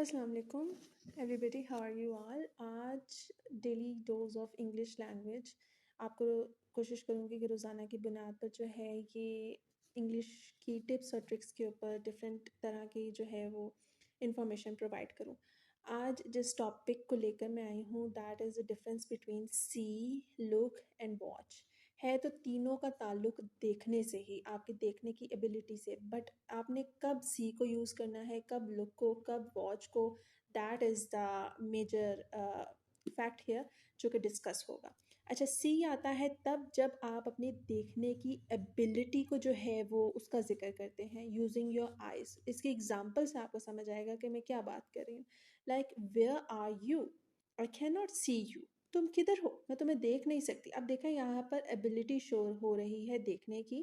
अस्सलाम वालेकुम everybody, how are you all. आज daily dose of English language आपको कोशिश करूँगी कि रोज़ाना की बुनियाद पर जो है ये इंग्लिश की टिप्स और ट्रिक्स के ऊपर डिफरेंट तरह की जो है वो इंफॉर्मेशन प्रोवाइड करूँ। आज जिस टॉपिक को लेकर मैं आई हूँ that is the difference between see, look and watch. है तो तीनों का ताल्लुक देखने से ही, आपके देखने की एबिलिटी से, बट आपने कब सी को यूज़ करना है, कब लुक को, कब वॉच को, that is the major fact here जो कि डिस्कस होगा। अच्छा, सी आता है तब जब आप अपने देखने की एबिलिटी को जो है वो उसका जिक्र करते हैं यूजिंग योर आइज़। इसके एग्जाम्पल से आपको समझ आएगा कि मैं क्या बात कर रही हूँ। Like where are you, I can not see you, तुम किधर हो, मैं तुम्हें देख नहीं सकती। अब देखा यहाँ पर एबिलिटी शो हो रही है देखने की,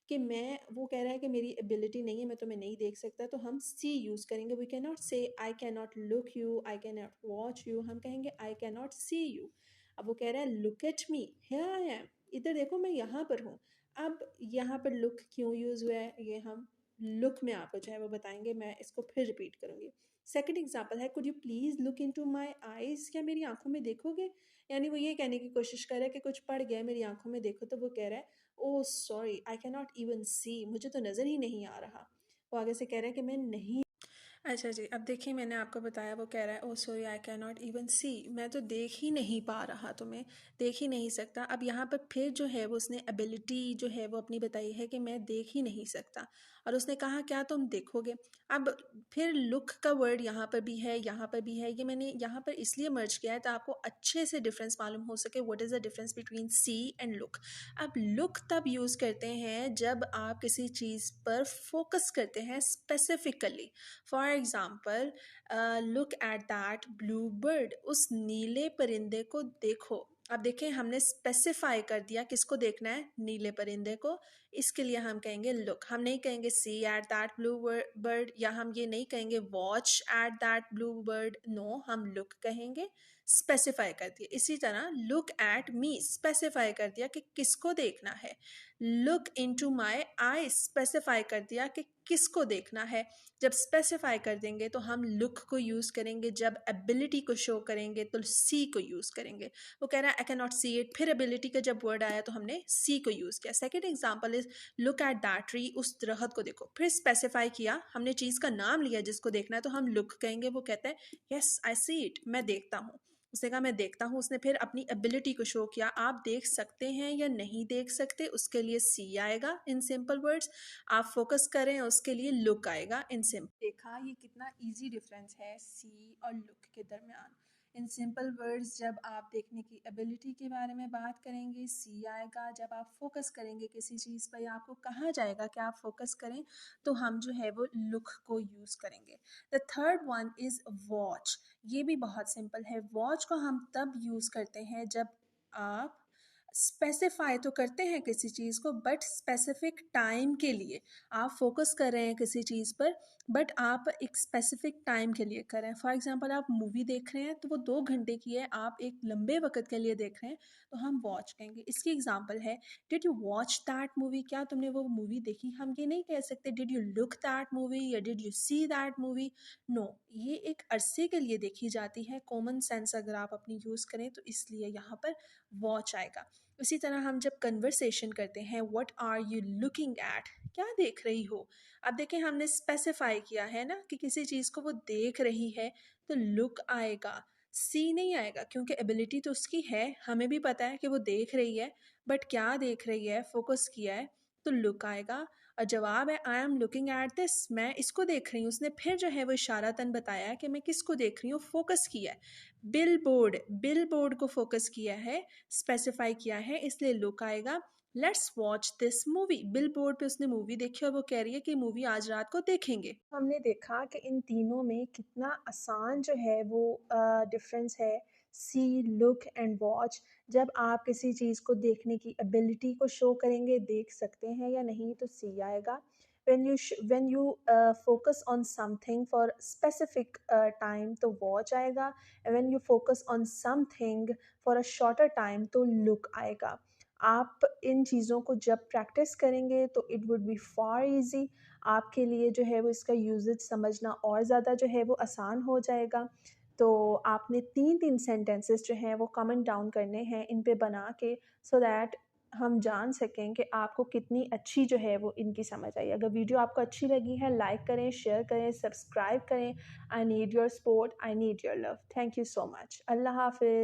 कि मैं, वो कह रहा है कि मेरी एबिलिटी नहीं है, मैं तुम्हें नहीं देख सकता, तो हम सी यूज़ करेंगे। We can not say I can not look you, I can not watch you, हम कहेंगे I can not see you. अब वो कह रहा है look at me, here I am, इधर देखो मैं यहाँ पर हूँ। अब यहाँ पर लुक क्यों यूज़ हुआ है ये हम लुक में आपको जो है वो बताएंगे, मैं इसको फिर रिपीट करूँगी। सेकंड एग्जांपल है, could you please look into my eyes, क्या मेरी आंखों में देखोगे। यानी वो ये कहने की कोशिश कर रहा है कि कुछ पड़ गया मेरी आंखों में, देखो। तो वो कह रहा है oh sorry I can not even see, मुझे तो नज़र ही नहीं आ रहा। वो आगे से कह रहा है कि मैं नहीं। अच्छा जी, अब देखिए मैंने आपको बताया, वो कह रहा है oh sorry I can not even see, मैं तो देख ही नहीं पा रहा, तुम्हें देख ही नहीं सकता। अब यहाँ पर फिर जो है वो उसने एबिलिटी जो है वो अपनी बताई है कि मैं देख ही नहीं सकता, और उसने कहा क्या तुम देखोगे। अब फिर लुक का वर्ड यहाँ पर भी है, यहाँ पर भी है। ये मैंने यहाँ पर इसलिए मर्ज किया है ताकि आपको अच्छे से डिफरेंस मालूम हो सके, what is the difference between see and look. अब लुक तब यूज़ करते हैं जब आप किसी चीज़ पर फोकस करते हैं specifically. For example, look at that blue bird, उस नीले परिंदे को देखो। अब देखें हमने स्पेसिफाई कर दिया किसको देखना है, नीले परिंदे को। इसके लिए हम कहेंगे लुक, हम नहीं कहेंगे see at that blue bird, या हम ये नहीं कहेंगे watch at that blue bird. No, हम लुक कहेंगे, स्पेसिफाई कर दिया। इसी तरह लुक एट मी, स्पेसिफाई कर दिया कि किसको देखना है। Look into my I, specify कर दिया कि किसको देखना है। जब स्पेसिफाई कर देंगे तो हम लुक को यूज़ करेंगे, जब एबिलिटी को शो करेंगे तो सी को यूज़ करेंगे। वो कह रहा है आई कैन नॉट सी इट, फिर एबिलिटी का जब वर्ड आया तो हमने सी को यूज़ किया। Second example is look at that tree, उस दरख्त को देखो। फिर स्पेसिफाई किया, हमने चीज़ का नाम लिया जिसको देखना है, तो हम लुक कहेंगे। वो कहता है यस आई सी इट, मैं देखता हूँ। उसने कहा मैं देखता हूँ, उसने फिर अपनी एबिलिटी को शो किया। आप देख सकते हैं या नहीं देख सकते, उसके लिए सी आएगा इन सिंपल वर्ड्स। आप फोकस करें उसके लिए लुक आएगा इन सिंपल। देखा ये कितना इजी डिफरेंस है सी और लुक के दरमियान। इन सिंपल वर्ड्स जब आप देखने की एबिलिटी के बारे में बात करेंगे सी आएगा। जब आप फोकस करेंगे किसी चीज़ पर या आपको कहा जाएगा कि आप फोकस करें तो हम जो है वो लुक को यूज़ करेंगे। The third one is watch. ये भी बहुत सिंपल है। वॉच को हम तब यूज़ करते हैं जब आप स्पेसिफाई तो करते हैं किसी चीज़ को, बट स्पेसिफिक टाइम के लिए। आप फोकस कर रहे हैं किसी चीज़ पर, बट आप एक स्पेसिफिक टाइम के लिए कर रहे हैं। फॉर एग्जांपल आप मूवी देख रहे हैं तो वो 2 घंटे की है, आप एक लंबे वक्त के लिए देख रहे हैं, तो हम वॉच कहेंगे। इसकी एग्जांपल है did you watch that movie, क्या तुमने वो मूवी देखी। हम ये नहीं कह सकते did you look that movie या did you see that movie. No, ये एक अरसे के लिए देखी जाती है। कॉमन सेंस अगर आप अपनी यूज़ करें तो इसलिए यहाँ पर वॉच आएगा। इसी तरह हम जब कन्वर्सेशन करते हैं, what are you looking at, क्या देख रही हो। अब देखें हमने स्पेसिफाई किया है ना कि किसी चीज़ को वो देख रही है, तो लुक आएगा, सी नहीं आएगा, क्योंकि एबिलिटी तो उसकी है, हमें भी पता है कि वो देख रही है, बट क्या देख रही है, फोकस किया है, तो लुक आएगा। और जवाब है I am looking at this, मैं इसको देख रही हूँ। उसने फिर जो है वो इशारतन बताया कि मैं किसको देख रही हूँ, फोकस किया है। बिल बोर्ड, बिल बोर्ड को फोकस किया है, स्पेसिफाई किया है, इसलिए लुक आएगा। Let's watch this movie, bill board पे उसने मूवी देखी और वो कह रही है कि मूवी आज रात को देखेंगे। हमने देखा कि इन तीनों में कितना आसान जो है वो डिफरेंस है, सी, लुक एंड वॉच। जब आप किसी चीज़ को देखने की एबिलिटी को शो करेंगे, देख सकते हैं या नहीं, तो सी आएगा। when you focus on something for specific time तो watch आएगा। when you focus on something for a shorter time तो look आएगा। आप इन चीज़ों को जब प्रैक्टिस करेंगे तो it would be far easy. आपके लिए जो है वो इसका यूज़ेज समझना और ज़्यादा जो है वो आसान हो जाएगा। तो आपने 3-3 सेंटेंसेस जो हैं वो कमेंट डाउन करने हैं इन पे बना के, सो दैट हम जान सकें कि आपको कितनी अच्छी जो है वो इनकी समझ आई। अगर वीडियो आपको अच्छी लगी है, लाइक करें, शेयर करें, सब्सक्राइब करें। I need your support, I need your love. Thank you so much. अल्लाह हाफ़िज़।